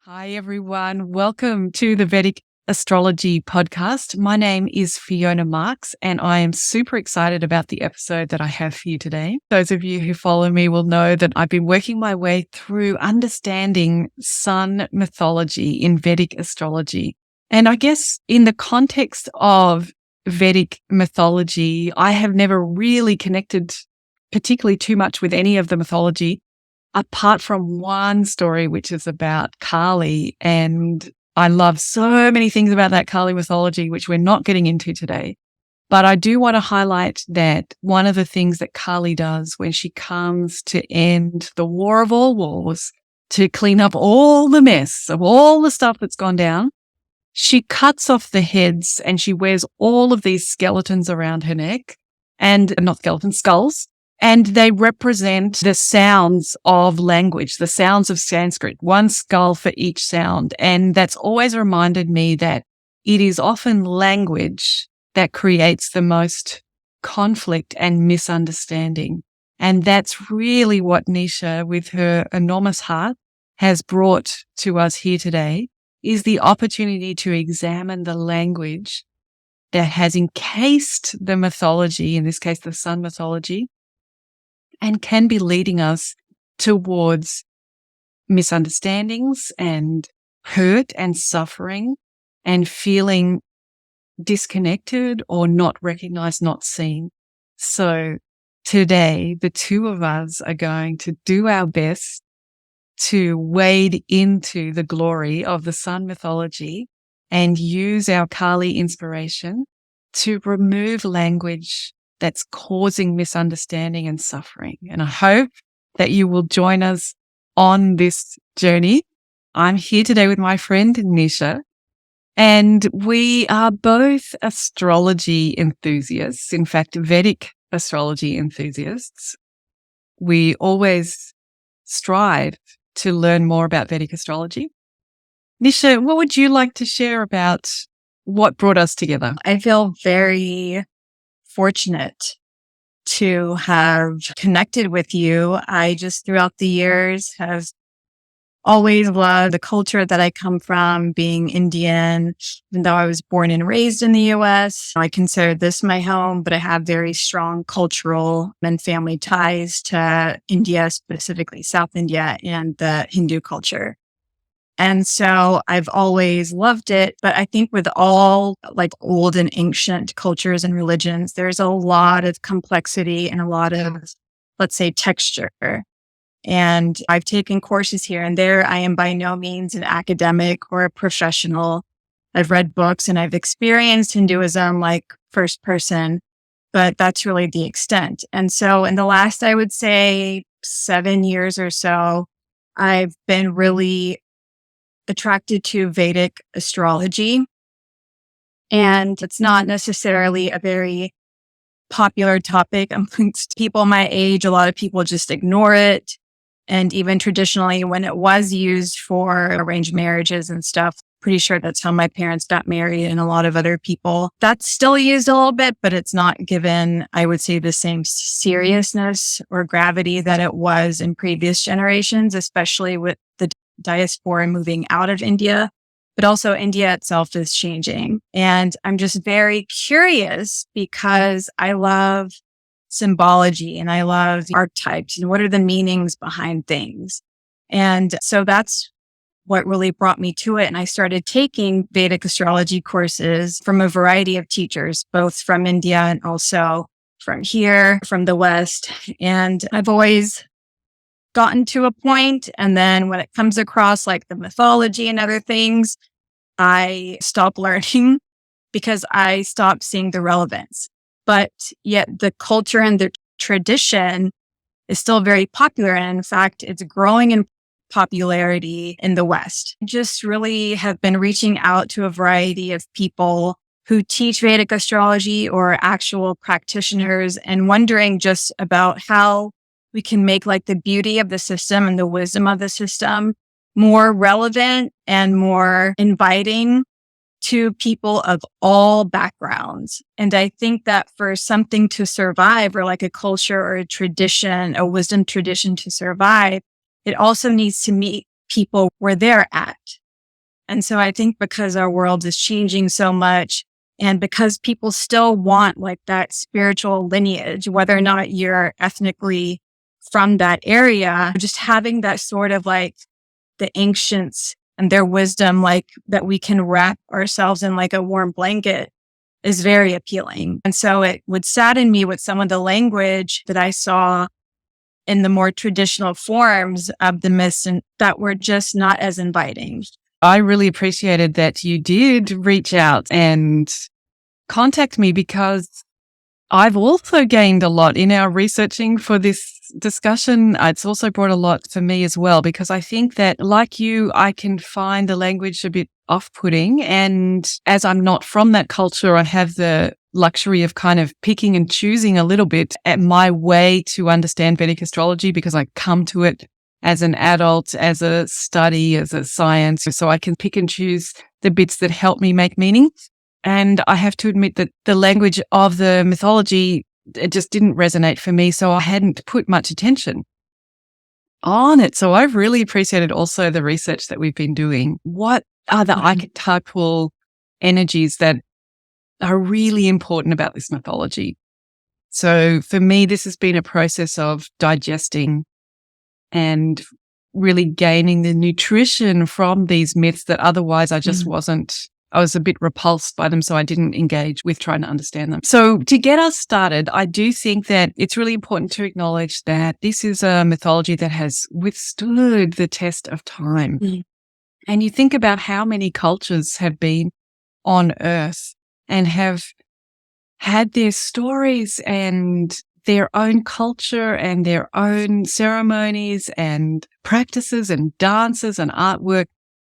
Hi, everyone. Welcome to the Vedic Astrology podcast. My name is Fiona Marks, and I am super excited about the episode that I have for you today. Those of you who follow me will know that I've been working my way through understanding sun mythology in Vedic astrology. And I guess in the context of Vedic mythology, I have never really connected particularly too much with any of the mythology, apart from one story, which is about Kali. And I love so many things about that Kali mythology, which we're not getting into today. But I do want to highlight that one of the things that Kali does when she comes to end the war of all wars, to clean up all the mess of all the stuff that's gone down, she cuts off the heads and she wears all of these skeletons around her neck, and not skeletons, skulls. And they represent the sounds of language, the sounds of Sanskrit, one skull for each sound. And that's always reminded me that it is often language that creates the most conflict and misunderstanding. And that's really what Nisha, with her enormous heart, has brought to us here today, is the opportunity to examine the language that has encased the mythology, in this case, the sun mythology, and can be leading us towards misunderstandings and hurt and suffering and feeling disconnected or not recognized, not seen. So today, the two of us are going to do our best to wade into the glory of the sun mythology and use our Kali inspiration to remove language that's causing misunderstanding and suffering. And I hope that you will join us on this journey. I'm here today with my friend Nisha, and we are both astrology enthusiasts. In fact, Vedic astrology enthusiasts. We always strive to learn more about Vedic astrology. Nisha, what would you like to share about what brought us together? I feel very fortunate to have connected with you. I just throughout the years have always loved the culture that I come from, being Indian. Even though I was born and raised in the US, I consider this my home, but I have very strong cultural and family ties to India, specifically South India and the Hindu culture. And so I've always loved it. But I think with all like old and ancient cultures and religions, there's a lot of complexity and a lot of, let's say, texture. And I've taken courses here and there. I am by no means an academic or a professional. I've read books and I've experienced Hinduism like first person, but that's really the extent. And so in the last, I would say 7 years or so, I've been really attracted to Vedic astrology. And it's not necessarily a very popular topic amongst people my age. A lot of people just ignore it. And even traditionally, when it was used for arranged marriages and stuff, pretty sure that's how my parents got married and a lot of other people. That's still used a little bit, but it's not given, I would say, the same seriousness or gravity that it was in previous generations, especially with the diaspora moving out of India, but also India itself is changing. And I'm just very curious because I love symbology and I love archetypes and what are the meanings behind things. And so that's what really brought me to it. And I started taking Vedic astrology courses from a variety of teachers, both from India and also from here, from the West. And I've always gotten to a point, and then when it comes across like the mythology and other things, I stop learning because I stop seeing the relevance. But yet the culture and the tradition is still very popular. And in fact, it's growing in popularity in the West. I just really have been reaching out to a variety of people who teach Vedic astrology or actual practitioners and wondering just about how we can make like the beauty of the system and the wisdom of the system more relevant and more inviting to people of all backgrounds. And I think that for something to survive, or like a culture or a tradition, a wisdom tradition to survive, it also needs to meet people where they're at. And so I think because our world is changing so much and because people still want like that spiritual lineage, whether or not you're ethnically from that area, just having that sort of like the ancients and their wisdom, like that we can wrap ourselves in like a warm blanket is very appealing. And so it would sadden me with some of the language that I saw in the more traditional forms of the myths and that were just not as inviting. I really appreciated that you did reach out and contact me because I've also gained a lot in our researching for this discussion. It's also brought a lot for me as well, because I think that, like you, I can find the language a bit off-putting. And as I'm not from that culture, I have the luxury of kind of picking and choosing a little bit at my way to understand Vedic astrology, because I come to it as an adult, as a study, as a science. So I can pick and choose the bits that help me make meaning. And I have to admit that the language of the mythology, it just didn't resonate for me. So I hadn't put much attention on it. So I've really appreciated also the research that we've been doing. What are the archetypal energies that are really important about this mythology? So for me, this has been a process of digesting and really gaining the nutrition from these myths that otherwise I just wasn't. I was a bit repulsed by them, so I didn't engage with trying to understand them. So to get us started, I do think that it's really important to acknowledge that this is a mythology that has withstood the test of time. And you think about how many cultures have been on Earth and have had their stories and their own culture and their own ceremonies and practices and dances and artwork.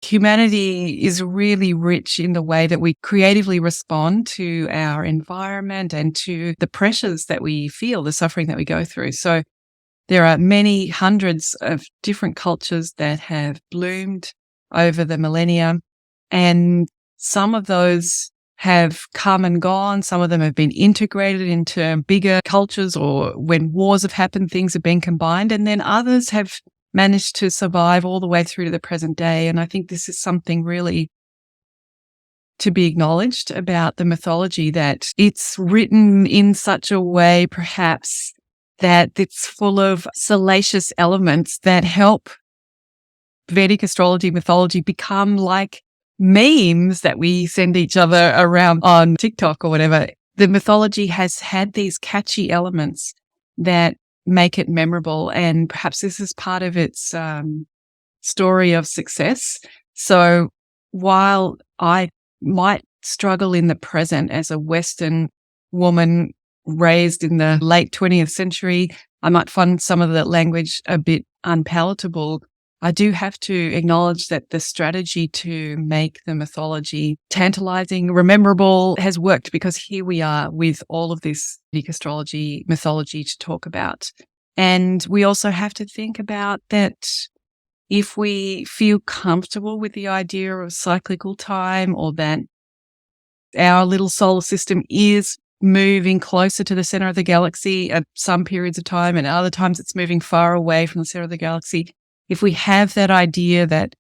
Humanity is really rich in the way that we creatively respond to our environment and to the pressures that we feel, the suffering that we go through. So there are many hundreds of different cultures that have bloomed over the millennia, and some of those have come and gone. Some of them have been integrated into bigger cultures, or when wars have happened, things have been combined, and then others have managed to survive all the way through to the present day. And I think this is something really to be acknowledged about the mythology, that it's written in such a way, perhaps, that it's full of salacious elements that help Vedic astrology, mythology become like memes that we send each other around on TikTok or whatever. The mythology has had these catchy elements that make it memorable, and perhaps this is part of its story of success. So while I might struggle in the present as a Western woman raised in the late 20th century, I might find some of the language a bit unpalatable. I do have to acknowledge that the strategy to make the mythology tantalizing, rememberable has worked, because here we are with all of this Vedic astrology mythology to talk about. And we also have to think about that if we feel comfortable with the idea of cyclical time, or that our little solar system is moving closer to the center of the galaxy at some periods of time, and other times it's moving far away from the center of the galaxy. If we have that idea that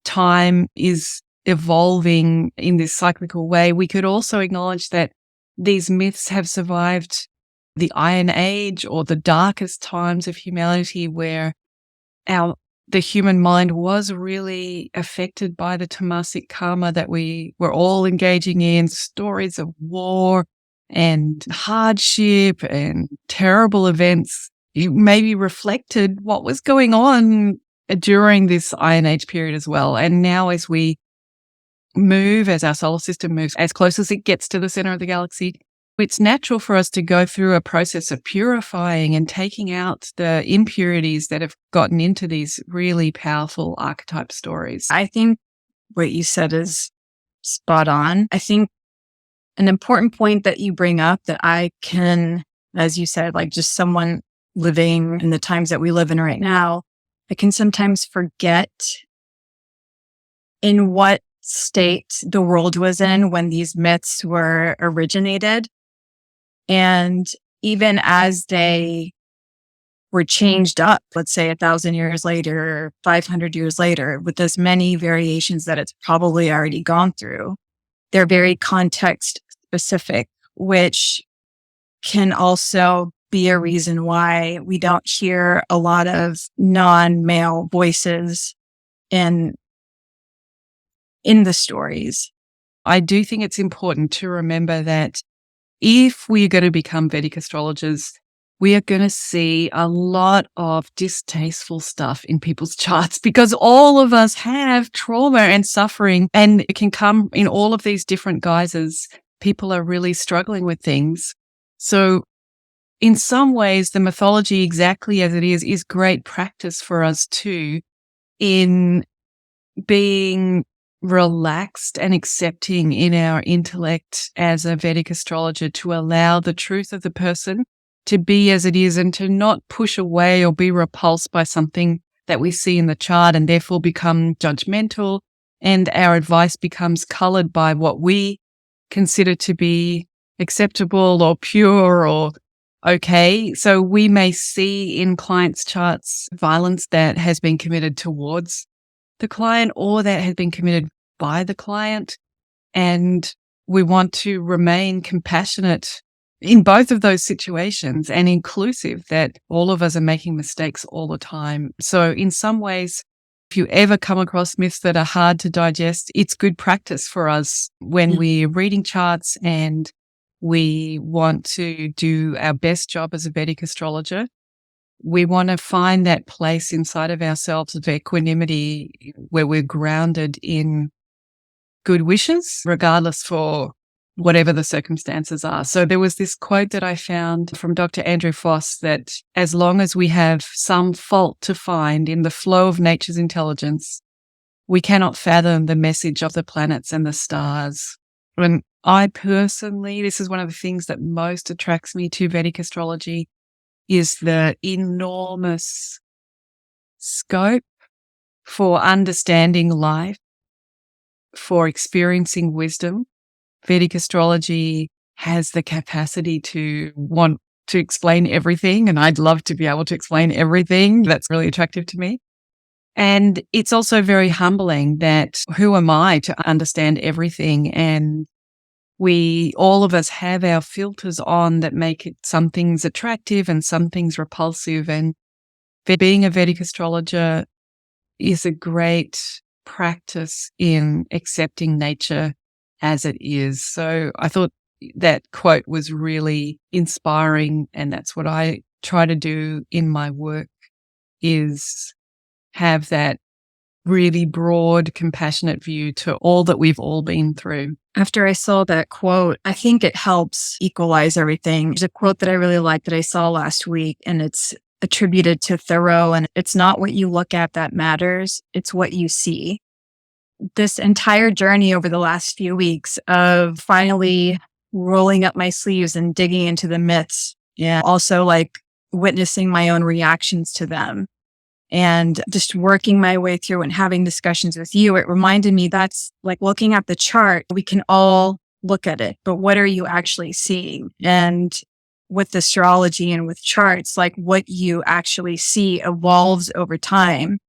time is evolving in this cyclical way, we could also acknowledge that these myths have survived the Iron Age, or the darkest times of humanity, where the human mind was really affected by the tamasic karma that we were all engaging in, stories of war and hardship and terrible events. It maybe reflected what was going on during this Iron Age period as well. And now as we move, as our solar system moves as close as it gets to the center of the galaxy, it's natural for us to go through a process of purifying and taking out the impurities that have gotten into these really powerful archetype stories. I think what you said is spot on. I think an important point that you bring up that I can, as you said, like just someone living in the times that we live in right now, I can sometimes forget in what state the world was in when these myths were originated. And even as they were changed up, let's say 1,000 years later, or 500 years later, with as many variations that it's probably already gone through. They're very context specific, which can also be a reason why we don't hear a lot of non-male voices in the stories. I do think it's important to remember that if we're going to become Vedic astrologers, we are going to see a lot of distasteful stuff in people's charts because all of us have trauma and suffering, and it can come in all of these different guises. People are really struggling with things. So in some ways, the mythology, exactly as it is great practice for us too, in being relaxed and accepting in our intellect as a Vedic astrologer, to allow the truth of the person to be as it is and to not push away or be repulsed by something that we see in the chart and therefore become judgmental, and our advice becomes colored by what we consider to be acceptable or pure or okay. So we may see in clients' charts violence that has been committed towards the client or that has been committed by the client. And we want to remain compassionate in both of those situations and inclusive, that all of us are making mistakes all the time. So in some ways, if you ever come across myths that are hard to digest, it's good practice for us when we're reading charts and we want to do our best job as a Vedic astrologer. We want to find that place inside of ourselves of equanimity where we're grounded in good wishes, regardless for whatever the circumstances are. So there was this quote that I found from Dr. Andrew Foss that as long as we have some fault to find in the flow of nature's intelligence, we cannot fathom the message of the planets and the stars. And I personally, this is one of the things that most attracts me to Vedic astrology, is the enormous scope for understanding life, for experiencing wisdom. Vedic astrology has the capacity to want to explain everything, and I'd love to be able to explain everything. That's really attractive to me. And it's also very humbling that who am I to understand everything? And all of us have our filters on that make it some things attractive and some things repulsive. And being a Vedic astrologer is a great practice in accepting nature as it is. So I thought that quote was really inspiring, and that's what I try to do in my work, is have that really broad, compassionate view to all that we've all been through. After I saw that quote, I think it helps equalize everything. There's a quote that I really like that I saw last week, and it's attributed to Thoreau, and it's not what you look at that matters, it's what you see. This entire journey over the last few weeks of finally rolling up my sleeves and digging into the myths, also like witnessing my own reactions to them and just working my way through and having discussions with you, it reminded me that's like looking at the chart. We can all look at it, but what are you actually seeing? And with astrology and with charts, like what you actually see evolves over time.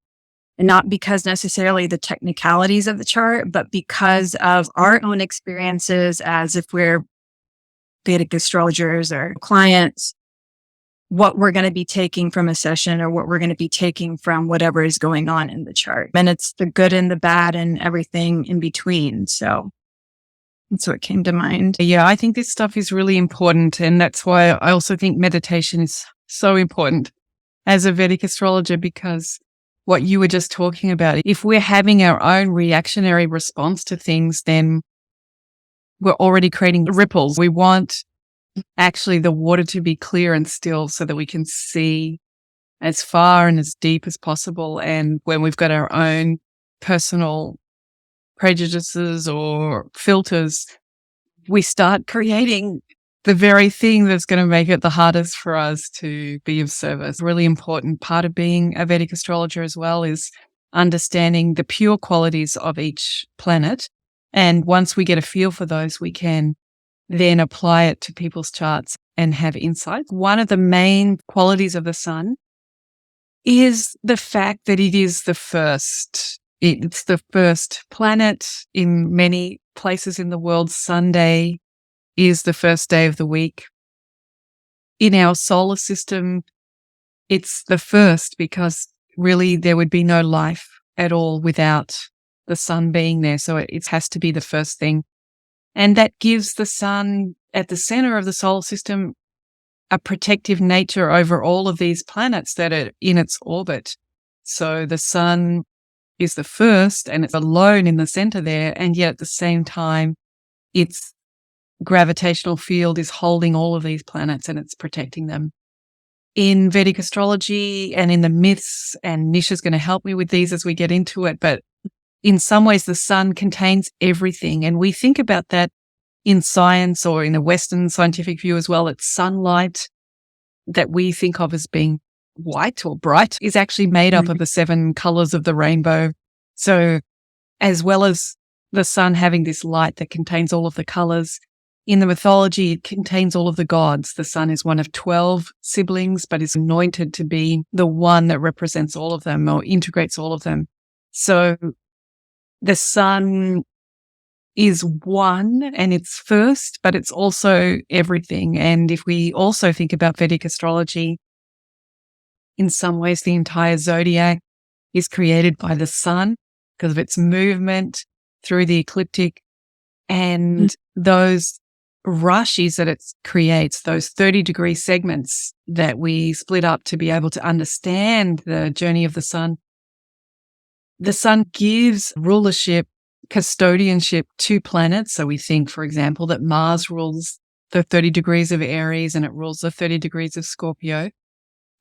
And not because necessarily the technicalities of the chart, but because of our own experiences as if we're Vedic astrologers or clients, what we're going to be taking from a session or what we're going to be taking from whatever is going on in the chart. And it's the good and the bad and everything in between. So that's what came to mind. Yeah, I think this stuff is really important. And that's why I also think meditation is so important as a Vedic astrologer, because what you were just talking about, if we're having our own reactionary response to things, then we're already creating ripples. We want actually the water to be clear and still so that we can see as far and as deep as possible. And when we've got our own personal prejudices or filters, we start creating the very thing that's going to make it the hardest for us to be of service. A really important part of being a Vedic astrologer as well is understanding the pure qualities of each planet. And once we get a feel for those, we can then apply it to people's charts and have insight. One of the main qualities of the sun is the fact that it is the first. It's the first planet in many places in the world. Sunday is the first day of the week. In our solar system, it's the first because really there would be no life at all without the sun being there. So it has to be the first thing. And that gives the sun at the center of the solar system a protective nature over all of these planets that are in its orbit. So the sun is the first and it's alone in the center there. And yet at the same time, its gravitational field is holding all of these planets and it's protecting them. In Vedic astrology and in the myths, and Nisha's going to help me with these as we get into it, but in some ways the sun contains everything. And we think about that in science or in a Western scientific view as well. It's sunlight that we think of as being white or bright is actually made up of the 7 colors of the rainbow. So as well as the sun having this light that contains all of the colors, in the mythology, it contains all of the gods. The sun is one of 12 siblings, but is anointed to be the one that represents all of them or integrates all of them. So the sun is one and it's first, but it's also everything. And if we also think about Vedic astrology, in some ways, the entire zodiac is created by the sun because of its movement through the ecliptic and those rashis that it creates, those 30-degree segments that we split up to be able to understand the journey of the sun. The sun gives rulership, custodianship to planets. So we think, for example, that Mars rules the 30 degrees of Aries and it rules the 30 degrees of Scorpio.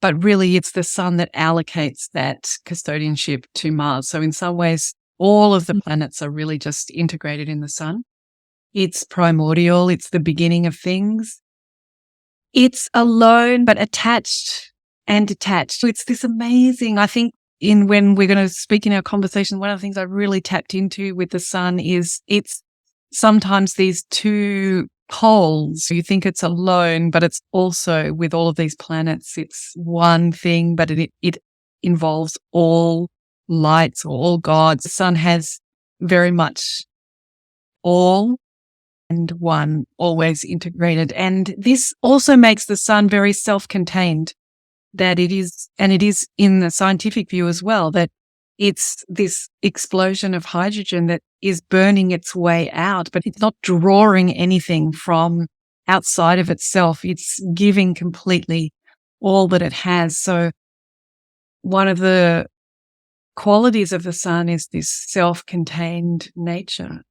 But really, it's the sun that allocates that custodianship to Mars. So in some ways, all of the planets are really just integrated in the sun. It's primordial. It's the beginning of things. It's alone, but attached and detached. So it's this amazing, I think, when we're going to speak in our conversation, one of the things I really tapped into with the sun is it's sometimes these two poles. You think it's alone, but it's also with all of these planets. It's one thing, but it involves all lights or all gods. The sun has very much all and one, always integrated. And this also makes the sun very self-contained, that it is, and it is in the scientific view as well, that it's this explosion of hydrogen that is burning its way out, but it's not drawing anything from outside of itself. It's giving completely all that it has. So one of the qualities of the sun is this self-contained nature.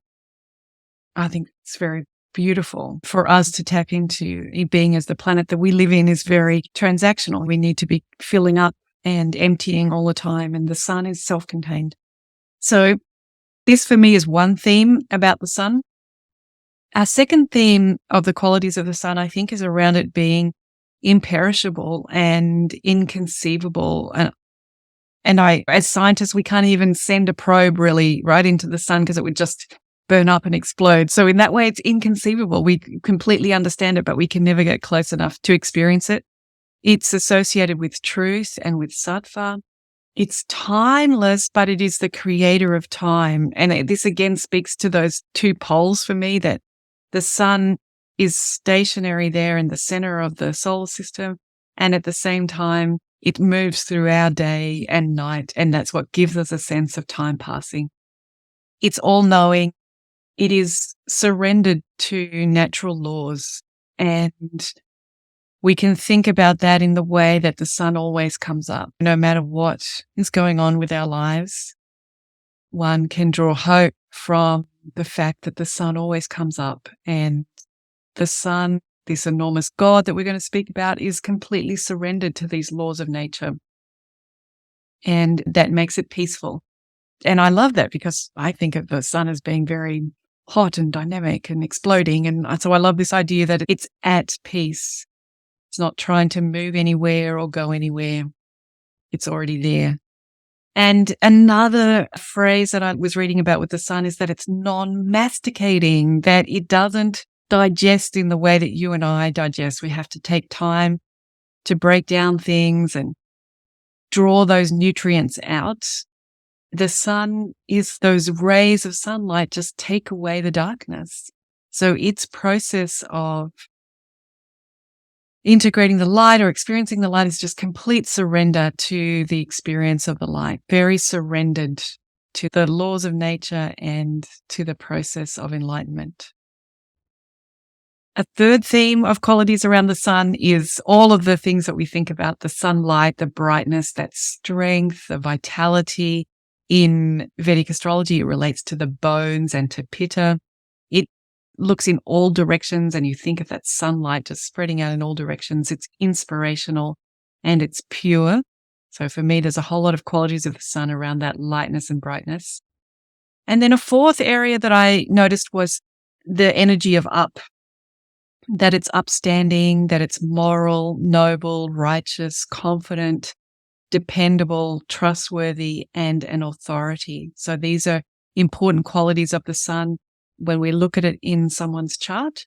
I think it's very beautiful for us to tap into. Being as the planet that we live in is very transactional. We need to be filling up and emptying all the time, and the sun is self-contained. So this for me is one theme about the sun. Our second theme of the qualities of the sun, I think, is around it being imperishable and inconceivable. And as scientists, we can't even send a probe really right into the sun because it would just burn up and explode. So in that way, it's inconceivable. We completely understand it, but we can never get close enough to experience it. It's associated with truth and with sattva. It's timeless, but it is the creator of time. And this again speaks to those two poles for me, that the sun is stationary there in the center of the solar system. And at the same time, it moves through our day and night. And that's what gives us a sense of time passing. It's all knowing. It is surrendered to natural laws, and we can think about that in the way that the sun always comes up. No matter what is going on with our lives, one can draw hope from the fact that the sun always comes up, and the sun, this enormous God that we're going to speak about, is completely surrendered to these laws of nature, and that makes it peaceful. And I love that because I think of the sun as being very hot and dynamic and exploding. And so I love this idea that it's at peace. It's not trying to move anywhere or go anywhere. It's already there. And another phrase that I was reading about with the sun is that it's non-masticating, that it doesn't digest in the way that you and I digest. We have to take time to break down things and draw those nutrients out, the sun is those rays of sunlight just take away the darkness. So its process of integrating the light or experiencing the light is just complete surrender to the experience of the light, very surrendered to the laws of nature and to the process of enlightenment. A third theme of qualities around the sun is all of the things that we think about, the sunlight, the brightness, that strength, the vitality. In Vedic astrology, it relates to the bones and to pitta. It looks in all directions, and you think of that sunlight just spreading out in all directions. It's inspirational and it's pure. So for me, there's a whole lot of qualities of the sun around that lightness and brightness. And then a fourth area that I noticed was the energy of up, that it's upstanding, that it's moral, noble, righteous, confident, dependable, trustworthy, and an authority. So these are important qualities of the sun when we look at it in someone's chart.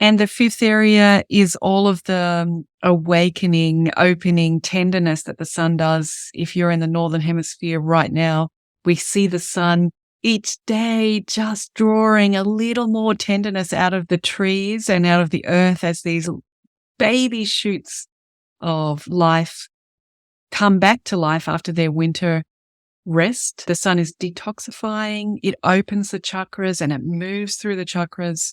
And the fifth area is all of the awakening, opening, tenderness that the sun does. If you're in the Northern Hemisphere right now, we see the sun each day just drawing a little more tenderness out of the trees and out of the earth as these baby shoots of life come back to life after their winter rest. The sun is detoxifying. It opens the chakras and it moves through the chakras.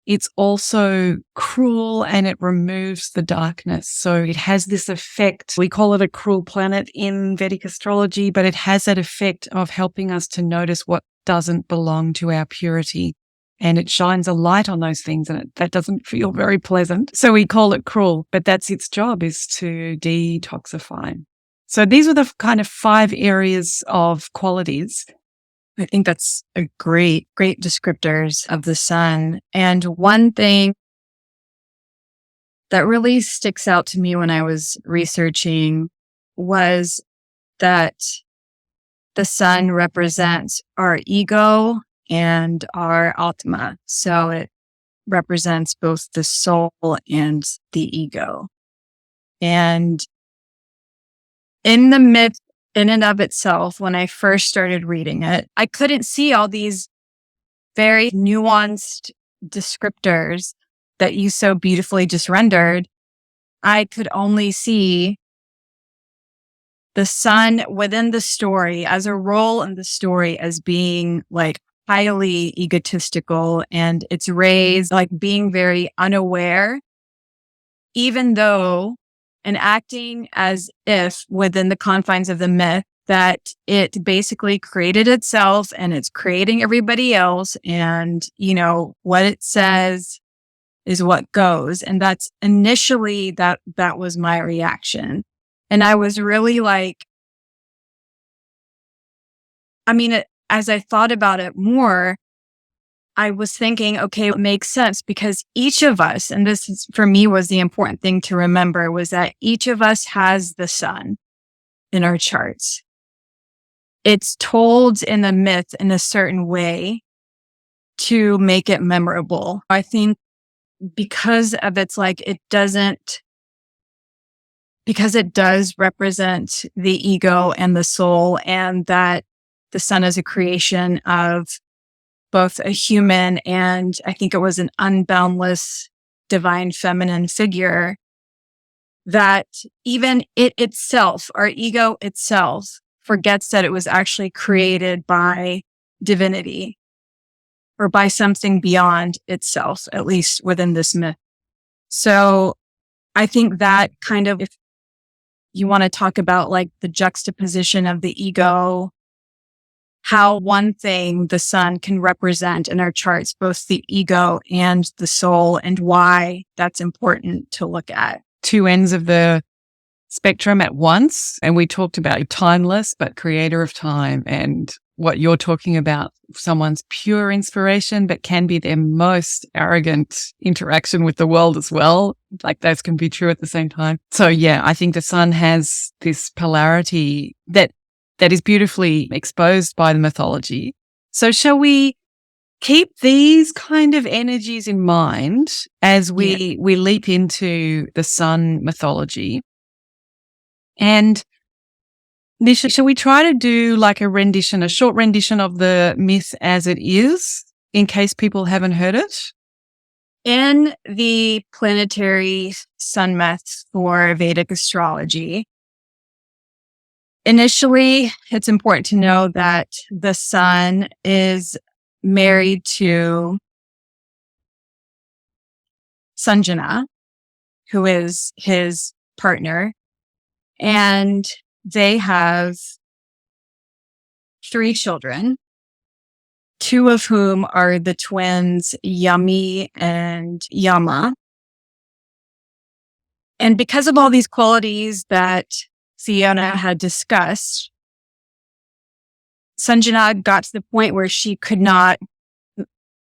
It's also cruel and it removes the darkness. So it has this effect. We call it a cruel planet in Vedic astrology, but it has that effect of helping us to notice what doesn't belong to our purity. And it shines a light on those things, and that doesn't feel very pleasant. So we call it cruel, but that's its job, is to detoxify. So these are the kind of 5 areas of qualities. I think that's a great descriptors of the sun. And one thing that really sticks out to me when I was researching was that the sun represents our ego and our atma. So it represents both the soul and the ego. And in the myth, in and of itself, when I first started reading it, I couldn't see all these very nuanced descriptors that you so beautifully just rendered. I could only see the sun within the story as a role in the story as being like highly egotistical, and its rays like being very unaware, even though and acting as if within the confines of the myth that it basically created itself and it's creating everybody else. And, what it says is what goes. And that's initially that was my reaction. And I was really like, as I thought about it more, I was thinking, okay, it makes sense because each of us, and this is, for me, was the important thing to remember, was that each of us has the sun in our charts. It's told in the myth in a certain way to make it memorable. I think because of because it does represent the ego and the soul, and that the sun is a creation of both a human and I think it was an unboundless divine feminine figure, that even it itself, our ego itself, forgets that it was actually created by divinity or by something beyond itself, at least within this myth. So I think that kind of, if you want to talk about like the juxtaposition of the ego, how one thing the sun can represent in our charts, both the ego and the soul, and why that's important to look at. 2 ends of the spectrum at once. And we talked about timeless, but creator of time, and what you're talking about, someone's pure inspiration, but can be their most arrogant interaction with the world as well. Like those can be true at the same time. So yeah, I think the sun has this polarity that is beautifully exposed by the mythology. So shall we keep these kind of energies in mind as we leap into the sun mythology? And Nisha, shall we try to do like a short rendition of the myth as it is, in case people haven't heard it? In the planetary sun myths for Vedic astrology, initially, it's important to know that the sun is married to Sanjana, who is his partner, and they have 3 children, 2 of whom are the twins Yami and Yama. And because of all these qualities that Fiona had discussed, Sanjana got to the point where she could not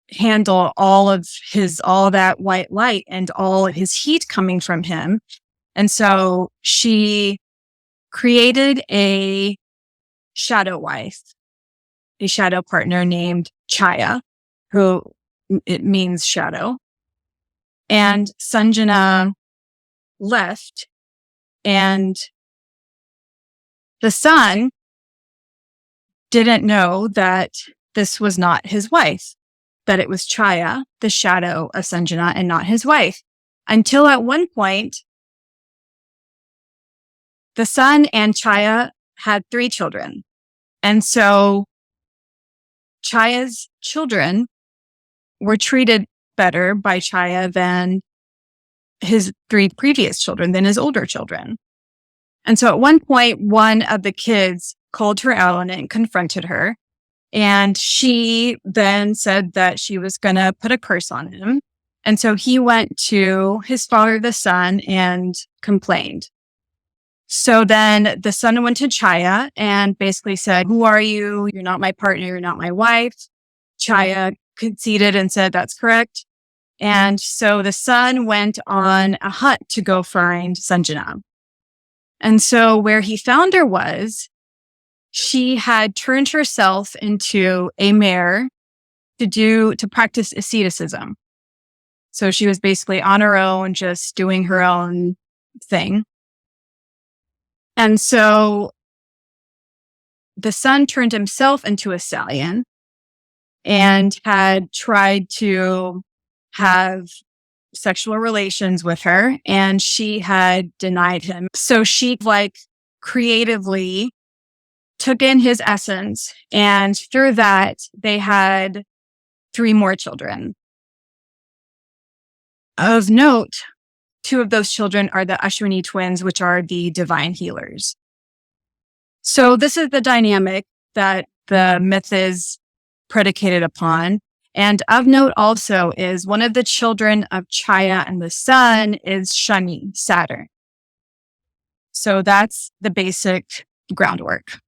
handle all that white light and all his heat coming from him. And so she created a shadow wife, a shadow partner named Chaya, who it means shadow. And Sanjana left, and the sun didn't know that this was not his wife, that it was Chaya, the shadow of Sanjana, and not his wife. Until at one point, the sun and Chaya had 3 children. And so Chaya's children were treated better by Chaya than his 3 previous children, than his older children. And so at one point, one of the kids called her out on it and confronted her. And she then said that she was going to put a curse on him. And so he went to his father, the sun, and complained. So then the son went to Chaya and basically said, "Who are you? You're not my partner. You're not my wife." Chaya conceded and said, "That's correct." And so the son went on a hunt to go find Sanjana. And so where he found her was, she had turned herself into a mare to practice asceticism. So she was basically on her own, just doing her own thing. And so the son turned himself into a stallion and had tried to have sexual relations with her, and she had denied him. So she creatively took in his essence, and through that, they had 3 more children. Of note, 2 of those children are the Ashwini twins, which are the divine healers. So this is the dynamic that the myth is predicated upon. And of note also is one of the children of Chaya and the sun is Shani, Saturn. So that's the basic groundwork.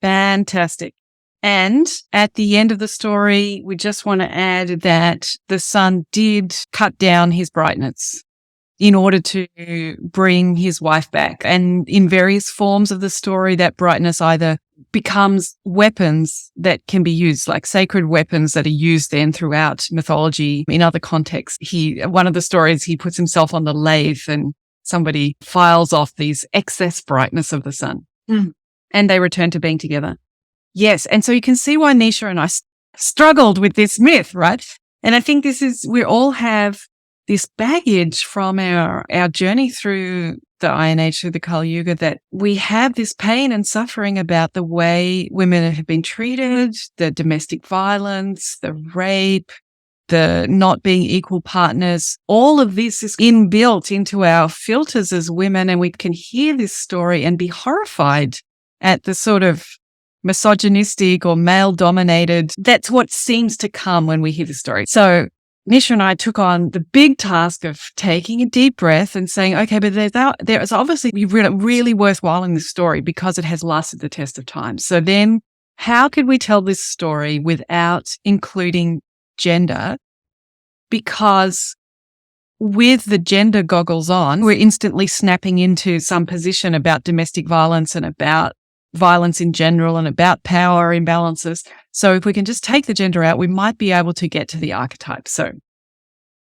Fantastic. And at the end of the story, we just want to add that the sun did cut down his brightness in order to bring his wife back. And in various forms of the story, that brightness either becomes weapons that can be used, like sacred weapons that are used then throughout mythology. In other contexts, one of the stories, he puts himself on the lathe and somebody files off these excess brightness of the sun. And they return to being together. Yes. And so you can see why Nisha and I struggled with this myth, right? And I think we all have this baggage from our journey through the Iron Age, through the Kali Yuga, that we have this pain and suffering about the way women have been treated, the domestic violence, the rape, the not being equal partners. All of this is inbuilt into our filters as women, and we can hear this story and be horrified at the sort of misogynistic or male-dominated. That's what seems to come when we hear the story. So Nisha and I took on the big task of taking a deep breath and saying, okay, but there is obviously really worthwhile in this story because it has lasted the test of time. So then how could we tell this story without including gender? Because with the gender goggles on, we're instantly snapping into some position about domestic violence and about violence in general and about power imbalances. So if we can just take the gender out, we might be able to get to the archetype. So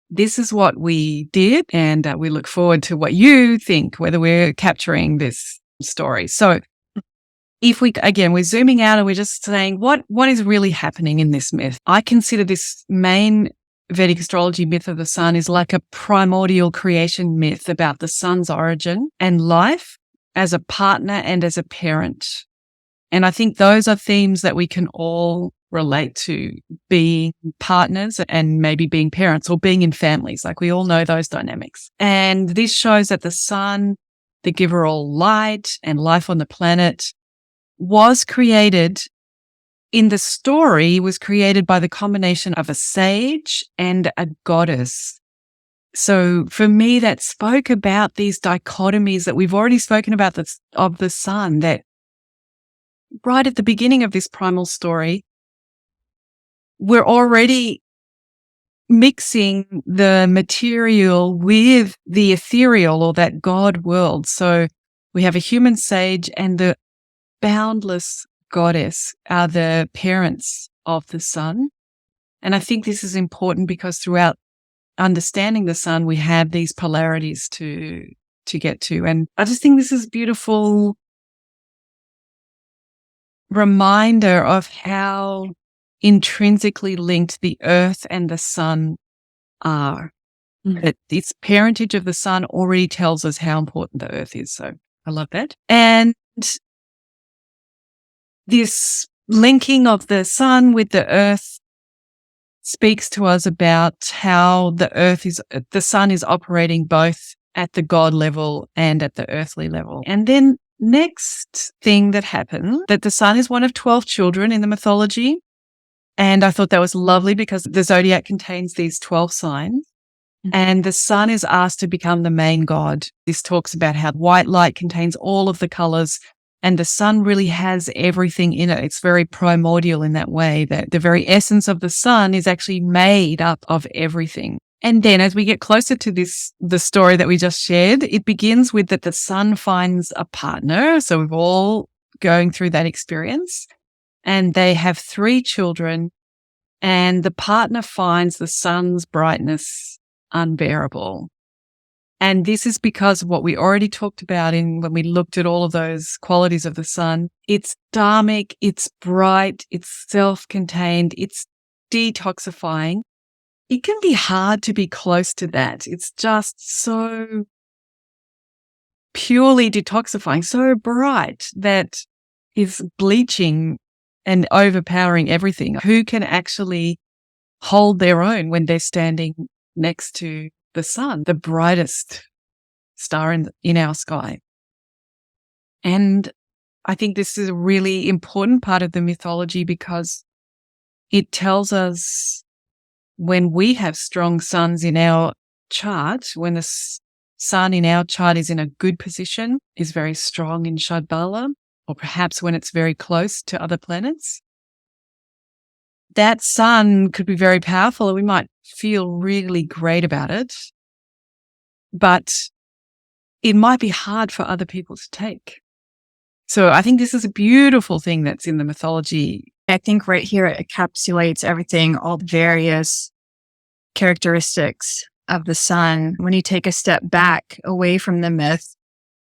this is what we did, and we look forward to what you think, whether we're capturing this story. So if we're zooming out and we're just saying, what is really happening in this myth? I consider this main Vedic astrology myth of the sun is like a primordial creation myth about the sun's origin and life as a partner and as a parent. And I think those are themes that we can all relate to, being partners and maybe being parents or being in families. Like, we all know those dynamics. And this shows that the sun, the giver of all light and life on the planet, was created in the story, was created by the combination of a sage and a goddess. So for me, that spoke about these dichotomies that we've already spoken about of the sun, that right at the beginning of this primal story, we're already mixing the material with the ethereal, or that God world. So we have a human sage and the boundless goddess are the parents of the sun. And I think this is important because throughout understanding the sun, we have these polarities to get to. And I just think this is a beautiful reminder of how intrinsically linked the earth and the sun are. That this parentage of the sun already tells us how important the earth is. So I love that. And this linking of the sun with the earth speaks to us about how the sun is operating both at the God level and at the earthly level. And then next thing that happened, that the sun is one of 12 children in the mythology. And I thought that was lovely because the zodiac contains these 12 signs. And the sun is asked to become the main god. This talks about how white light contains all of the colors, and the sun really has everything in it. It's very primordial in that way, that the very essence of the sun is actually made up of everything. And then as we get closer to the story that we just shared, it begins with that the sun finds a partner. So we're all going through that experience, and they have 3 children, and the partner finds the sun's brightness unbearable. And this is because of what we already talked about when we looked at all of those qualities of the sun. It's dharmic, it's bright, it's self-contained, it's detoxifying. It can be hard to be close to that. It's just so purely detoxifying, so bright that is bleaching and overpowering everything. Who can actually hold their own when they're standing next to the sun, the brightest star in our sky? And I think this is a really important part of the mythology because it tells us when we have strong suns in our chart, when the sun in our chart is in a good position, is very strong in Shadbala, or perhaps when it's very close to other planets, that sun could be very powerful and we might feel really great about it, but it might be hard for other people to take. So I think this is a beautiful thing that's in the mythology. I think right here it encapsulates everything, all the various characteristics of the sun. When you take a step back away from the myth,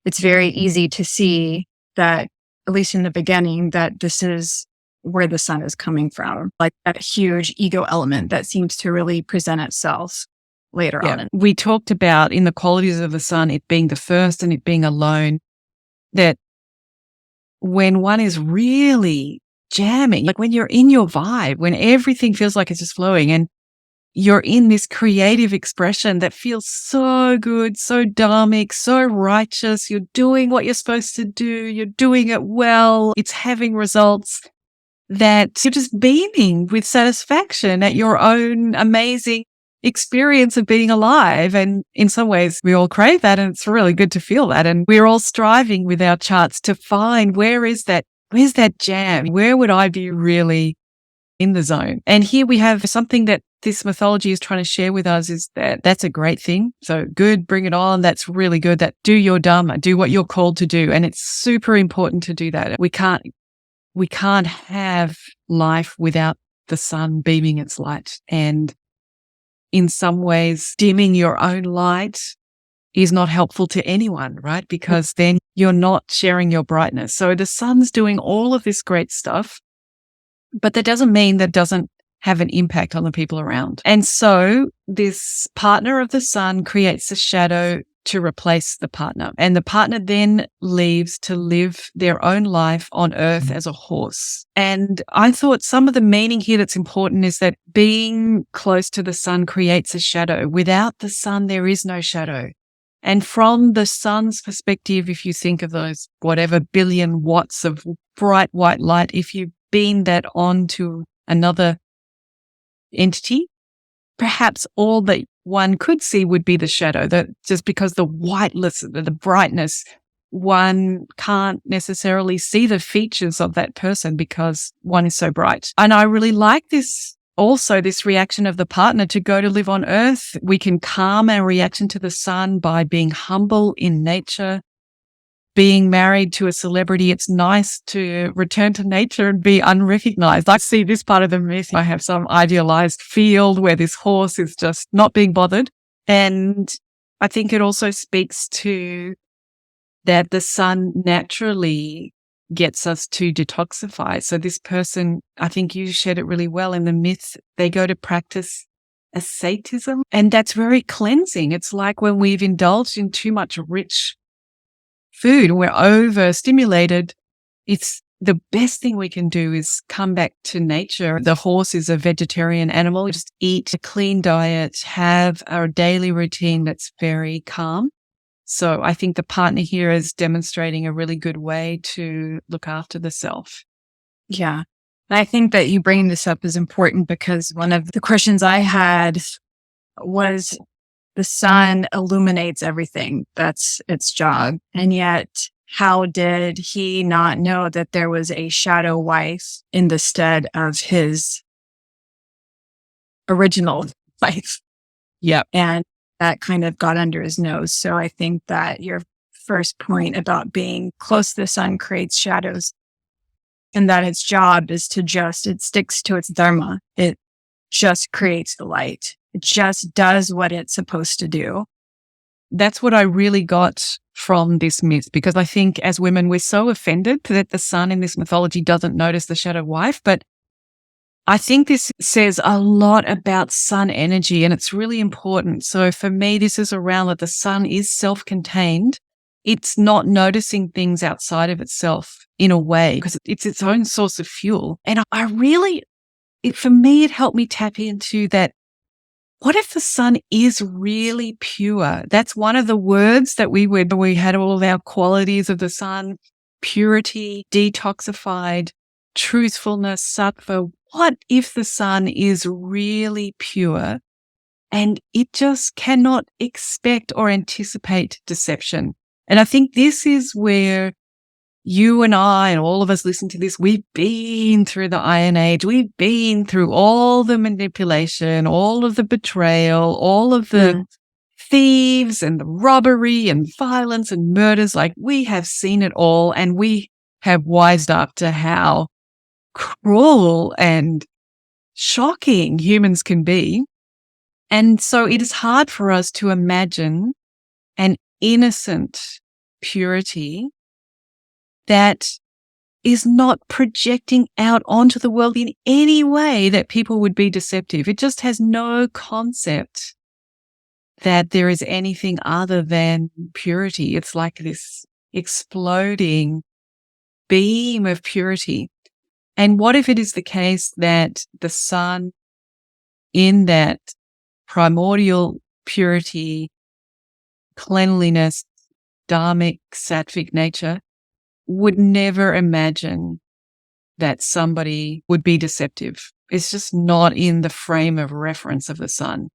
it's very easy to see that, at least in the beginning, that this is where the sun is coming from, like that huge ego element that seems to really present itself later on. We talked about in the qualities of the sun, it being the first and it being alone, that when one is really jamming, like when you're in your vibe, when everything feels like it's just flowing and you're in this creative expression that feels so good, so dharmic, so righteous, you're doing what you're supposed to do, you're doing it well, it's having results, that you're just beaming with satisfaction at your own amazing experience of being alive. And in some ways, we all crave that, and it's really good to feel that. And we're all striving with our charts to find where's that jam? Where would I be really in the zone? And here we have something that this mythology is trying to share with us, is that that's a great thing. So good, bring it on. That's really good. That do your dharma, do what you're called to do. And it's super important to do that. We can't have life without the sun beaming its light, and in some ways dimming your own light is not helpful to anyone, right? Because then you're not sharing your brightness. So the sun's doing all of this great stuff, but that doesn't mean that doesn't have an impact on the people around. And so this partner of the sun creates a shadow to replace the partner. And the partner then leaves to live their own life on earth as a horse. And I thought some of the meaning here that's important is that being close to the sun creates a shadow. Without the sun, there is no shadow. And from the sun's perspective, if you think of those whatever billion watts of bright white light, if you beam that onto another entity, perhaps all that one could see would be the shadow, that just because the whiteness, the brightness, one can't necessarily see the features of that person because one is so bright. And I really like this also, this reaction of the partner to go to live on earth. We can calm our reaction to the sun by being humble in nature. Being married to a celebrity, it's nice to return to nature and be unrecognized. I see this part of the myth. I have some idealized field where this horse is just not being bothered. And I think it also speaks to that the sun naturally gets us to detoxify. So this person, I think you shared it really well in the myth, they go to practice asceticism, and that's very cleansing. It's like when we've indulged in too much rich food, we're overstimulated. It's the best thing we can do is come back to nature. The horse is a vegetarian animal. Just eat a clean diet, have a daily routine that's very calm. So I think the partner here is demonstrating a really good way to look after the self. Yeah. And I think that you bringing this up is important because one of the questions I had was the sun illuminates everything. That's its job. And yet, how did he not know that there was a shadow wife in the stead of his original wife? Yep. And that kind of got under his nose. So I think that your first point about being close to the sun creates shadows, and that its job is to it sticks to its dharma. It just creates the light. It just does what it's supposed to do. That's what I really got from this myth, because I think as women, we're so offended that the sun in this mythology doesn't notice the shadow wife. But I think this says a lot about sun energy, and it's really important. So for me, this is around that the sun is self-contained. It's not noticing things outside of itself in a way because it's its own source of fuel. And for me, it helped me tap into that. What if the sun is really pure? That's one of the words that we had all of our qualities of the sun: purity, detoxified, truthfulness, sattva. What if the sun is really pure and it just cannot expect or anticipate deception? And I think this is where you and I and all of us listen to this, we've been through the Iron Age. We've been through all the manipulation, all of the betrayal, all of the thieves and the robbery and violence and murders. Like, we have seen it all, and we have wised up to how cruel and shocking humans can be. And so it is hard for us to imagine an innocent purity that is not projecting out onto the world in any way that people would be deceptive. It just has no concept that there is anything other than purity. It's like this exploding beam of purity. And what if it is the case that the sun, in that primordial purity, cleanliness, dharmic, sattvic nature, would never imagine that somebody would be deceptive? It's just not in the frame of reference of the sun.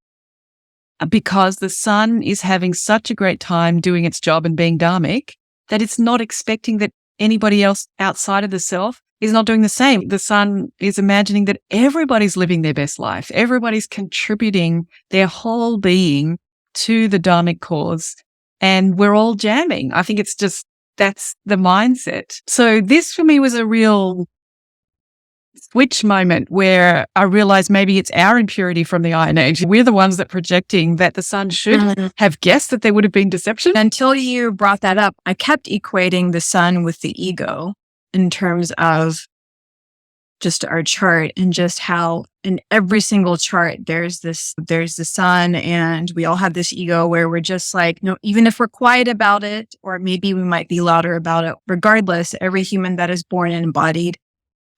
Because the sun is having such a great time doing its job and being dharmic that it's not expecting that anybody else outside of the self is not doing the same. The sun is imagining that everybody's living their best life. Everybody's contributing their whole being to the dharmic cause, and we're all jamming. I think it's just, that's the mindset. So this for me was a real switch moment where I realized maybe it's our impurity from the Iron Age. We're the ones that projecting that the sun should have guessed that there would have been deception. Until you brought that up, I kept equating the sun with the ego in terms of just our chart and just how in every single chart there's the sun, and we all have this ego where we're just like, no, even if we're quiet about it, or maybe we might be louder about it, regardless, every human that is born and embodied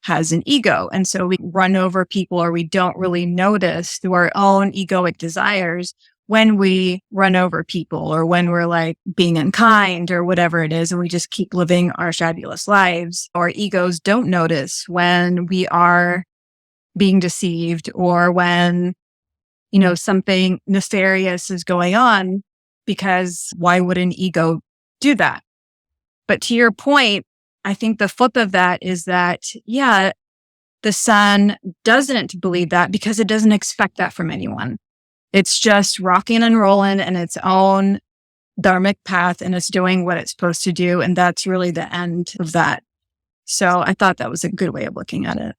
has an ego. And so we run over people, or we don't really notice through our own egoic desires when we run over people, or when we're like being unkind or whatever it is, and we just keep living our fabulous lives. Our egos don't notice when we are being deceived, or when, something nefarious is going on, because why would an ego do that? But to your point, I think the flip of that is that, yeah, the sun doesn't believe that because it doesn't expect that from anyone. It's just rocking and rolling in its own dharmic path, and it's doing what it's supposed to do. And that's really the end of that. So I thought that was a good way of looking at it.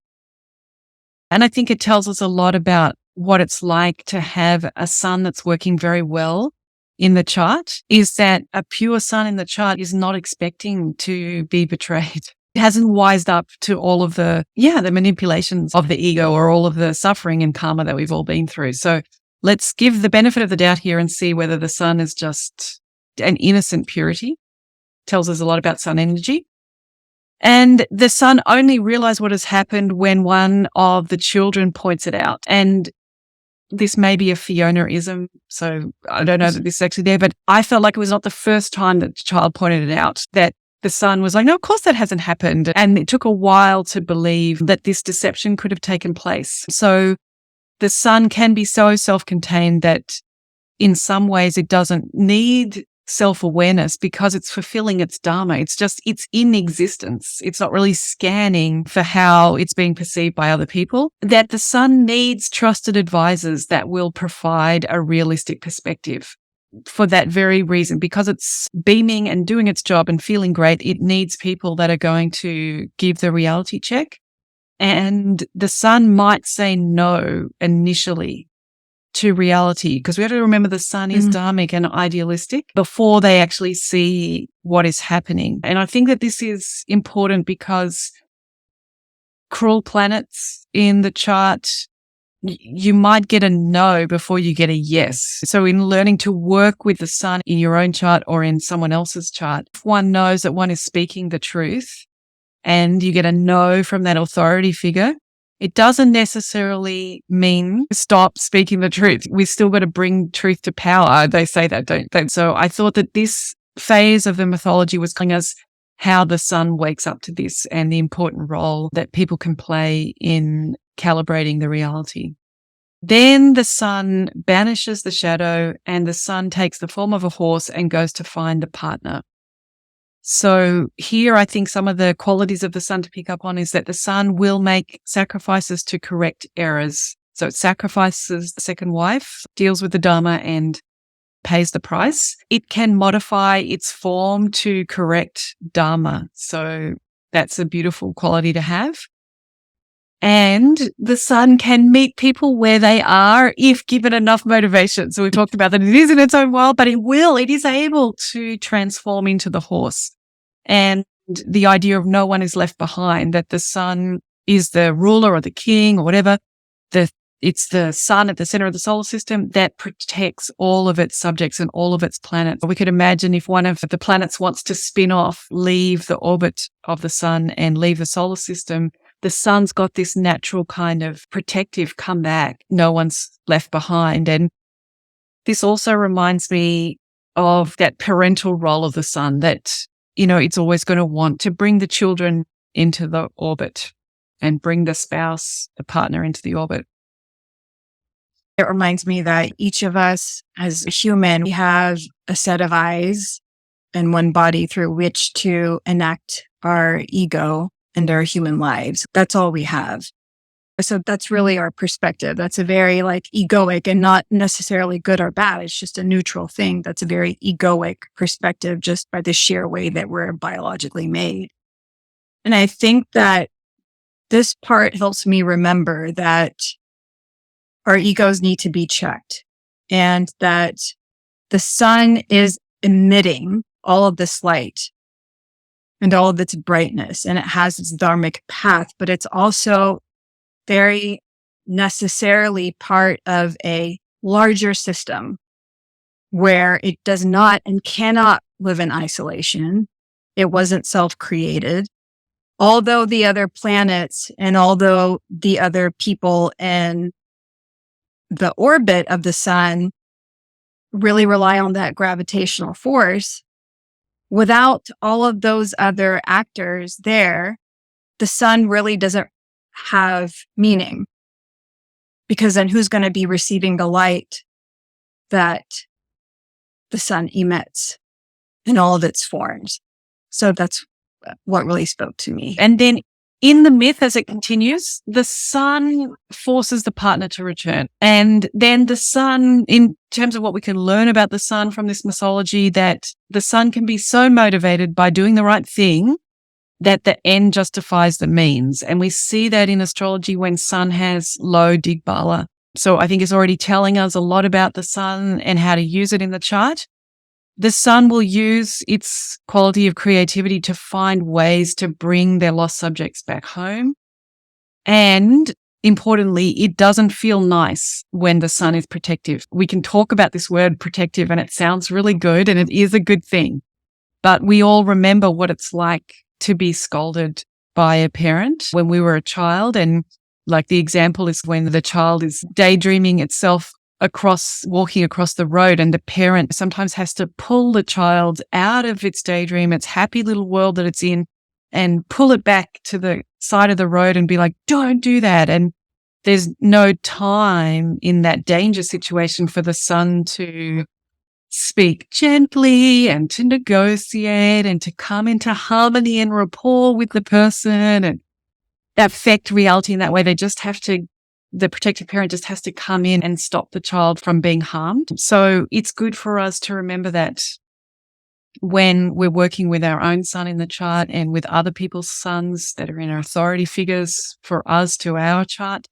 And I think it tells us a lot about what it's like to have a sun that's working very well in the chart, is that a pure sun in the chart is not expecting to be betrayed. It hasn't wised up to all of the manipulations of the ego, or all of the suffering and karma that we've all been through. So let's give the benefit of the doubt here and see whether the sun is just an innocent purity. Tells us a lot about sun energy. And the sun only realized what has happened when one of the children points it out. And this may be a Fiona-ism, so I don't know that this is actually there, but I felt like it was not the first time that the child pointed it out, that the sun was like, no, of course that hasn't happened. And it took a while to believe that this deception could have taken place. So the sun can be so self-contained that in some ways it doesn't need self-awareness because it's fulfilling its dharma. It's in existence. It's not really scanning for how it's being perceived by other people. That the sun needs trusted advisors that will provide a realistic perspective. For that very reason, because it's beaming and doing its job and feeling great, it needs people that are going to give the reality check. And the sun might say no initially to reality, because we have to remember the sun is dharmic and idealistic before they actually see what is happening. And I think that this is important because cruel planets in the chart, you might get a no before you get a yes. So in learning to work with the sun in your own chart or in someone else's chart, if one knows that one is speaking the truth and you get a no from that authority figure, it doesn't necessarily mean stop speaking the truth. We've still got to bring truth to power. They say that, don't they? So I thought that this phase of the mythology was telling us how the sun wakes up to this and the important role that people can play in calibrating the reality. Then the sun banishes the shadow, and the sun takes the form of a horse and goes to find a partner. So here, I think some of the qualities of the sun to pick up on is that the sun will make sacrifices to correct errors. So it sacrifices the second wife, deals with the dharma, and pays the price. It can modify its form to correct dharma. So that's a beautiful quality to have. And the sun can meet people where they are if given enough motivation. So we've talked about that it is in its own world, but it is able to transform into the horse. And the idea of no one is left behind, that the sun is the ruler or the king or whatever. It's the sun at the center of the solar system that protects all of its subjects and all of its planets. We could imagine if one of the planets wants to spin off, leave the orbit of the sun and leave the solar system, the sun's got this natural kind of protective come back. No one's left behind. And this also reminds me of that parental role of the sun, that, it's always going to want to bring the children into the orbit and bring the spouse, the partner into the orbit. It reminds me that each of us as a human, we have a set of eyes and one body through which to enact our ego and our human lives. That's all we have. So that's really our perspective. That's a very egoic and not necessarily good or bad. It's just a neutral thing. That's a very egoic perspective just by the sheer way that we're biologically made. And I think that this part helps me remember that our egos need to be checked and that the sun is emitting all of this light and all of its brightness, and it has its dharmic path, but it's also very necessarily part of a larger system where it does not and cannot live in isolation. It wasn't self-created. Although the other planets and although the other people in the orbit of the sun really rely on that gravitational force, without all of those other actors there, the sun really doesn't have meaning. Because then who's going to be receiving the light that the sun emits in all of its forms? So that's what really spoke to me. And then in the myth, as it continues, the sun forces the partner to return. And then the sun, in terms of what we can learn about the sun from this mythology, that the sun can be so motivated by doing the right thing that the end justifies the means. And we see that in astrology when sun has low digbala. So I think it's already telling us a lot about the sun and how to use it in the chart. The sun will use its quality of creativity to find ways to bring their lost subjects back home. And importantly, it doesn't feel nice when the sun is protective. We can talk about this word protective and it sounds really good and it is a good thing. But we all remember what it's like to be scolded by a parent when we were a child. And like the example is when the child is daydreaming itself walking across the road, and the parent sometimes has to pull the child out of its daydream, its happy little world that it's in, and pull it back to the side of the road and be like, don't do that. And there's no time in that danger situation for the sun to speak gently and to negotiate and to come into harmony and rapport with the person and affect reality in that way. The protective parent just has to come in and stop the child from being harmed. So it's good for us to remember that when we're working with our own sun in the chart and with other people's suns that are in our authority figures for us to our chart,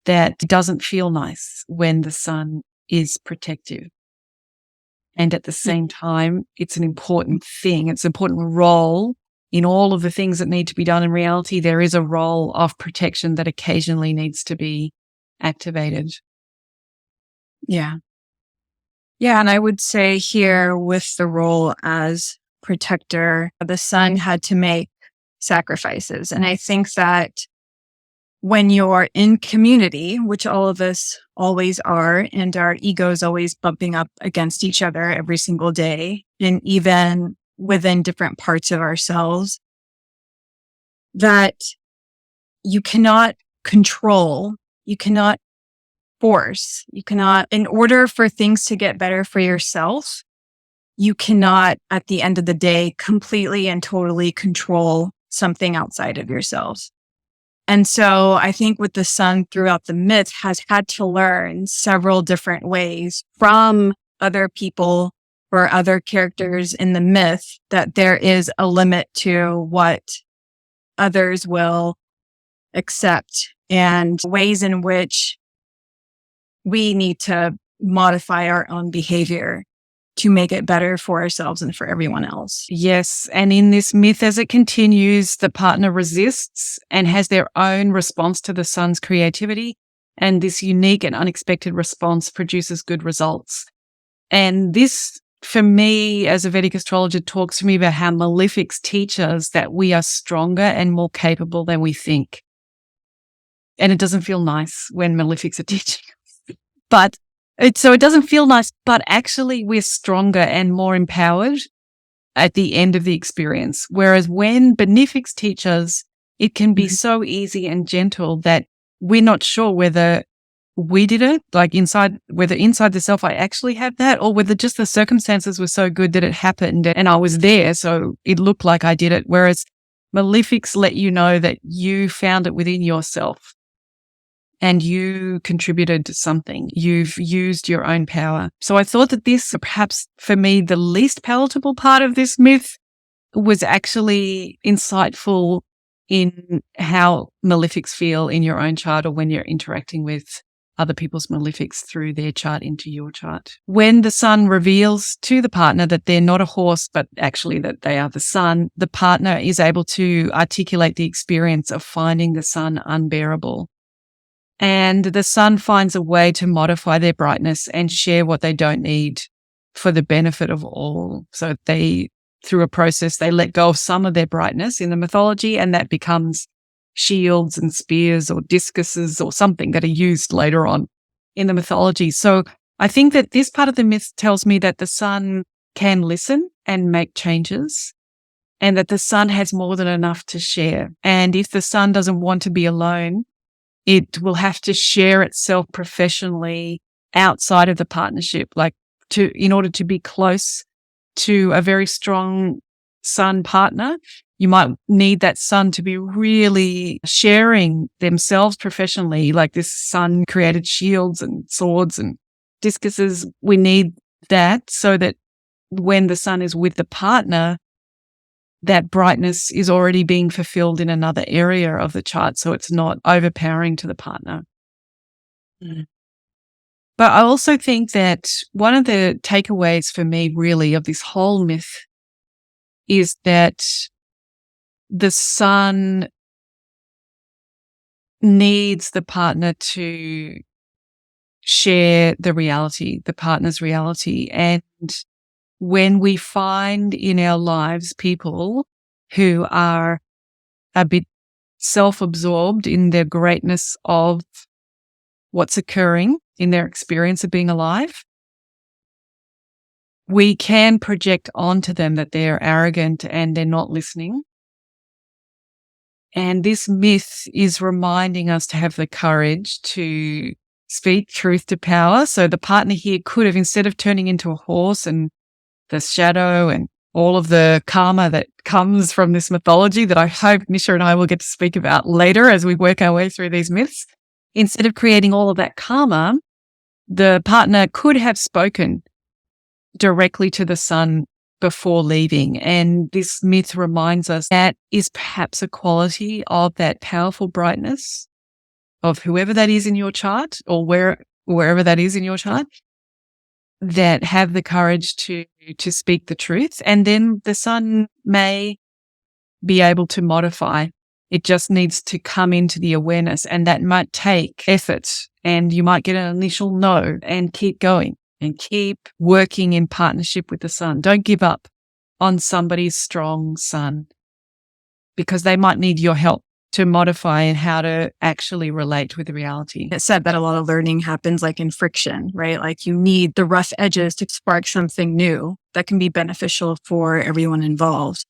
that it doesn't feel nice when the sun is protective. And at the same time, it's an important thing. It's an important role in all of the things that need to be done in reality. There is a role of protection that occasionally needs to be activated. Yeah. Yeah. And I would say here with the role as protector, the sun had to make sacrifices. And I think that when you're in community, which all of us always are, and our egos always bumping up against each other every single day, and even within different parts of ourselves, that you cannot control, you cannot force, in order for things to get better for yourself, you cannot, at the end of the day, completely and totally control something outside of yourself. And so I think with the sun throughout the myth has had to learn several different ways from other people or other characters in the myth that there is a limit to what others will accept and ways in which we need to modify our own behavior to make it better for ourselves and for everyone else. Yes. And in this myth, as it continues, the partner resists and has their own response to the sun's creativity. And this unique and unexpected response produces good results. And this, for me, as a Vedic astrologer, talks to me about how malefics teach us that we are stronger and more capable than we think. And it doesn't feel nice when malefics are teaching us. But it doesn't feel nice, but actually we're stronger and more empowered at the end of the experience. Whereas when benefics teach us, it can be so easy and gentle that we're not sure whether we did it, whether inside the self I actually have that, or whether just the circumstances were so good that it happened and I was there, so it looked like I did it. Whereas malefics let you know that you found it within yourself. And you contributed to something. You've used your own power. So I thought that this, perhaps for me, the least palatable part of this myth was actually insightful in how malefics feel in your own chart or when you're interacting with other people's malefics through their chart into your chart. When the sun reveals to the partner that they're not a horse, but actually that they are the sun, the partner is able to articulate the experience of finding the sun unbearable. And the sun finds a way to modify their brightness and share what they don't need for the benefit of all. So through a process, they let go of some of their brightness in the mythology, and that becomes shields and spears or discuses or something that are used later on in the mythology. So I think that this part of the myth tells me that the sun can listen and make changes, and that the sun has more than enough to share. And if the sun doesn't want to be alone, it will have to share itself professionally outside of the partnership, in order to be close to a very strong sun partner. You might need that sun to be really sharing themselves professionally, like this sun created shields and swords and discuses. We need that so that when the sun is with the partner, that brightness is already being fulfilled in another area of the chart, so it's not overpowering to the partner. Mm. But I also think that one of the takeaways for me really of this whole myth is that the sun needs the partner to share the partner's reality. And when we find in our lives people who are a bit self-absorbed in their greatness of what's occurring in their experience of being alive, we can project onto them that they're arrogant and they're not listening. And this myth is reminding us to have the courage to speak truth to power. So the partner here could have, instead of turning into a horse and the shadow and all of the karma that comes from this mythology that I hope Nisha and I will get to speak about later as we work our way through these myths, instead of creating all of that karma, the partner could have spoken directly to the sun before leaving. And this myth reminds us that is perhaps a quality of that powerful brightness of whoever that is in your chart or wherever that is in your chart, that have the courage to speak the truth. And then the sun may be able to modify. It just needs to come into the awareness, and that might take effort, and you might get an initial no and keep going. And keep working in partnership with the sun. Don't give up on somebody's strong sun, because they might need your help to modify and how to actually relate with the reality. It said that a lot of learning happens like in friction, right? Like you need the rough edges to spark something new that can be beneficial for everyone involved.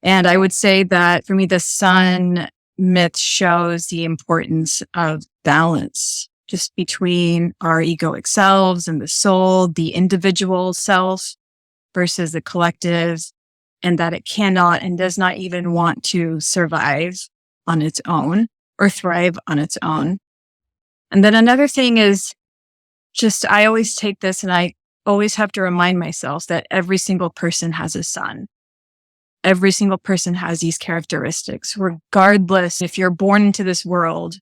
And I would say that for me, the sun myth shows the importance of balance, just between our egoic selves and the soul, the individual self versus the collective, and that it cannot and does not even want to survive on its own or thrive on its own. And then another thing is I always take this and I always have to remind myself that every single person has a sun. Every single person has these characteristics, regardless if you're born into this world.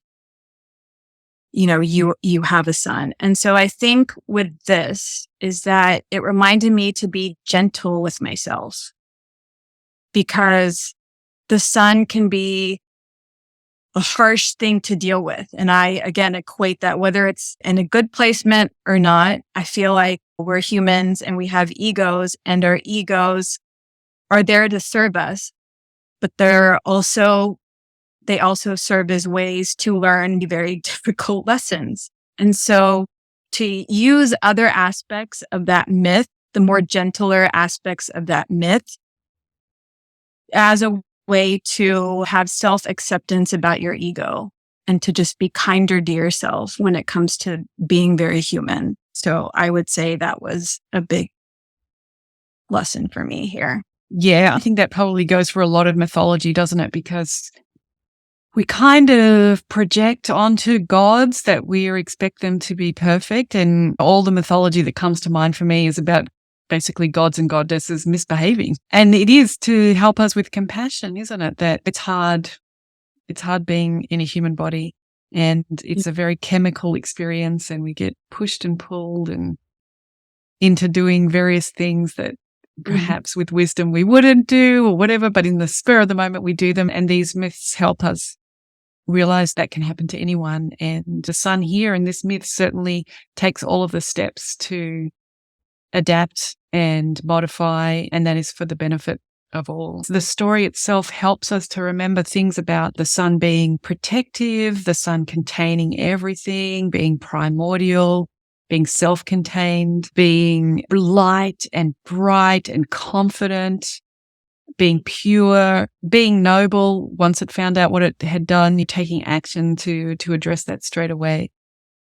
You have a sun. And so I think with this is that it reminded me to be gentle with myself, because the sun can be a harsh thing to deal with. And I, again, equate that whether it's in a good placement or not. I feel like we're humans and we have egos, and our egos are there to serve us, but they also serve as ways to learn very difficult lessons. And so to use other aspects of that myth, the more gentler aspects of that myth, as a way to have self-acceptance about your ego and to just be kinder to yourself when it comes to being very human. So I would say that was a big lesson for me here. Yeah, I think that probably goes for a lot of mythology, doesn't it? Because we kind of project onto gods that we expect them to be perfect. And all the mythology that comes to mind for me is about basically gods and goddesses misbehaving. And it is to help us with compassion, isn't it? That it's hard It's hard being in a human body, and it's a very chemical experience, and we get pushed and pulled and into doing various things that perhaps with wisdom we wouldn't do or whatever, but in the spur of the moment we do them. And these myths help us realize that can happen to anyone. And the sun here in this myth certainly takes all of the steps to adapt and modify, and that is for the benefit of all. The story itself helps us to remember things about the sun being protective, the sun containing everything, being primordial, being self-contained, being light and bright and confident, being pure, being noble. Once it found out what it had done, you're taking action to address that straight away.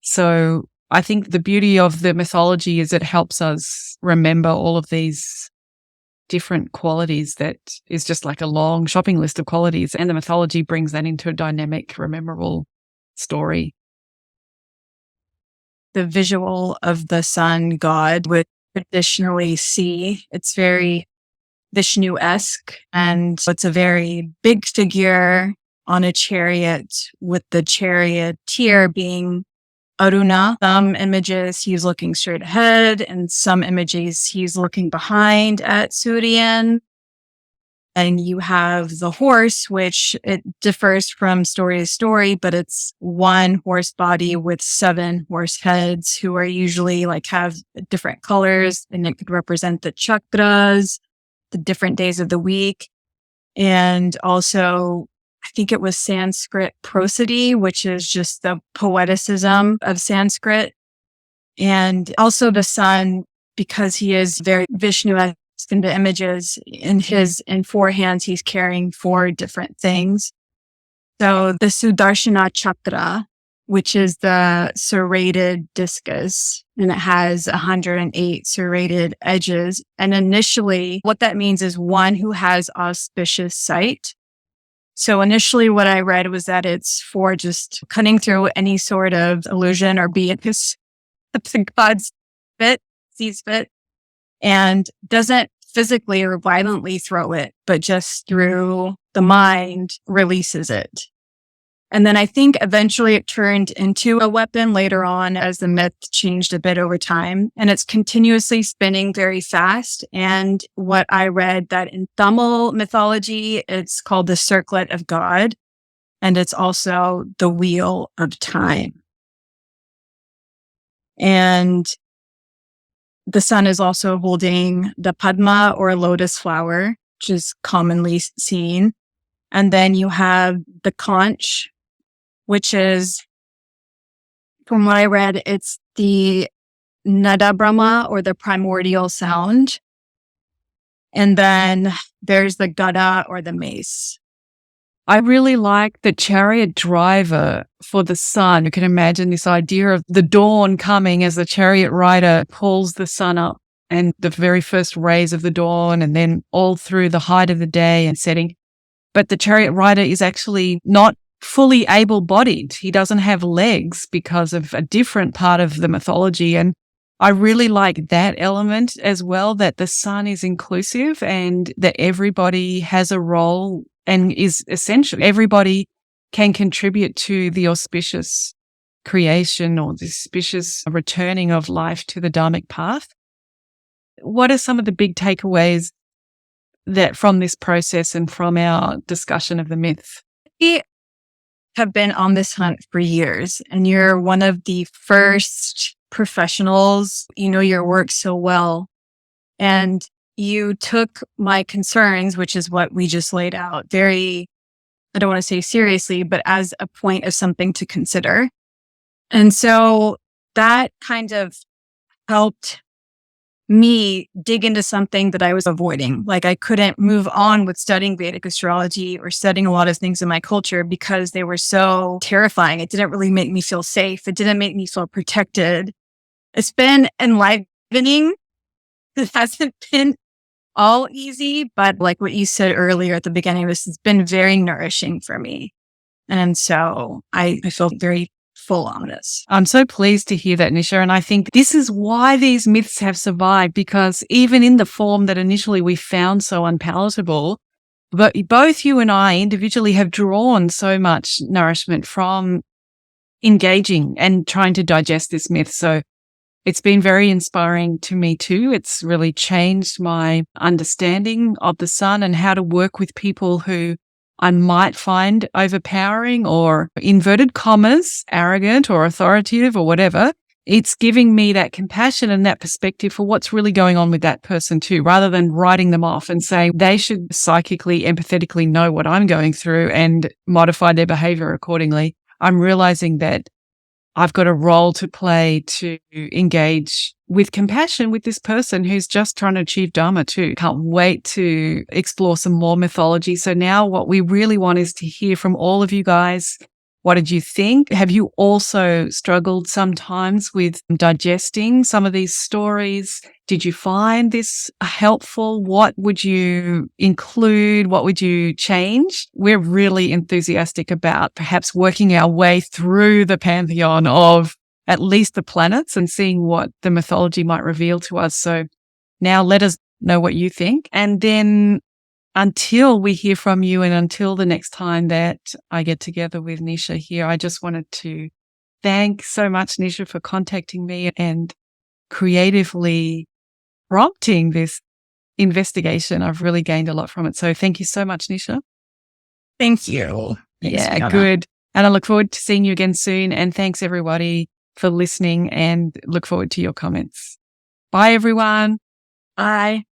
So I think the beauty of the mythology is it helps us remember all of these different qualities that is just like a long shopping list of qualities. And the mythology brings that into a dynamic, memorable story. The visual of the sun god would traditionally see, it's very Vishnu-esque, and it's a very big figure on a chariot with the charioteer being Aruna. Some images he's looking straight ahead, and some images he's looking behind at Surya. And you have the horse, which it differs from story to story, but it's one horse body with 7 horse heads who are usually have different colors, and it could represent the chakras, the different days of the week. And also, I think it was Sanskrit prosody, which is just the poeticism of Sanskrit. And also the sun, because he is very Vishnu-esque in the images, in 4 hands, he's carrying 4 different things. So the Sudarshana chakra, which is the serrated discus, and it has 108 serrated edges. And initially, what that means is one who has auspicious sight. So initially what I read was that it's for just cutting through any sort of illusion or being that God's sees fit, and doesn't physically or violently throw it, but just through the mind releases it. And then I think eventually it turned into a weapon later on as the myth changed a bit over time, and it's continuously spinning very fast. And what I read that in Tamil mythology, it's called the circlet of God, and it's also the wheel of time. And the sun is also holding the Padma or lotus flower, which is commonly seen. And then you have the conch, which is, from what I read, it's the Nada Brahma or the primordial sound. And then there's the Gada or the mace. I really like the chariot driver for the sun. You can imagine this idea of the dawn coming as the chariot rider pulls the sun up, and the very first rays of the dawn, and then all through the height of the day and setting. But the chariot rider is actually not fully able-bodied. He doesn't have legs because of a different part of the mythology. And I really like that element as well, that the sun is inclusive and that everybody has a role and is essential. Everybody can contribute to the auspicious creation or the auspicious returning of life to the dharmic path. What are some of the big takeaways that from this process and from our discussion of the myth? We have been on this hunt for years, and you're one of the first professionals. You know your work so well, and you took my concerns, which is what we just laid out, very, I don't want to say seriously, but as a point of something to consider. And so that kind of helped me dig into something that I was avoiding. I couldn't move on with studying Vedic astrology or studying a lot of things in my culture because they were so terrifying. It didn't really make me feel safe. It didn't make me feel protected. It's been enlivening. It hasn't been all easy, but like what you said earlier at the beginning of this, it's been very nourishing for me. And so I feel very full on this. I'm so pleased to hear that, Nisha. And I think this is why these myths have survived, because even in the form that initially we found so unpalatable, But both you and I individually have drawn so much nourishment from engaging and trying to digest this myth. So it's been very inspiring to me too. It's really changed my understanding of the sun and how to work with people who I might find overpowering or inverted commas, arrogant or authoritative or whatever. It's giving me that compassion and that perspective for what's really going on with that person too, rather than writing them off and saying they should psychically, empathetically know what I'm going through and modify their behavior accordingly. I'm realizing that I've got a role to play to engage with compassion with this person who's just trying to achieve Dharma too. Can't wait to explore some more mythology. So now what we really want is to hear from all of you guys. What did you think? Have you also struggled sometimes with digesting some of these stories? Did you find this helpful? What would you include? What would you change? We're really enthusiastic about perhaps working our way through the pantheon of at least the planets and seeing what the mythology might reveal to us. So now let us know what you think. And then until we hear from you and until the next time that I get together with Nisha here, I just wanted to thank so much Nisha for contacting me and creatively prompting this investigation. I've really gained a lot from it. So thank you so much, Nisha. Thank you. Thanks, Yeah, Fiona. good. And I look forward to seeing you again soon. And thanks everybody for listening and look forward to your comments. Bye, everyone. Bye.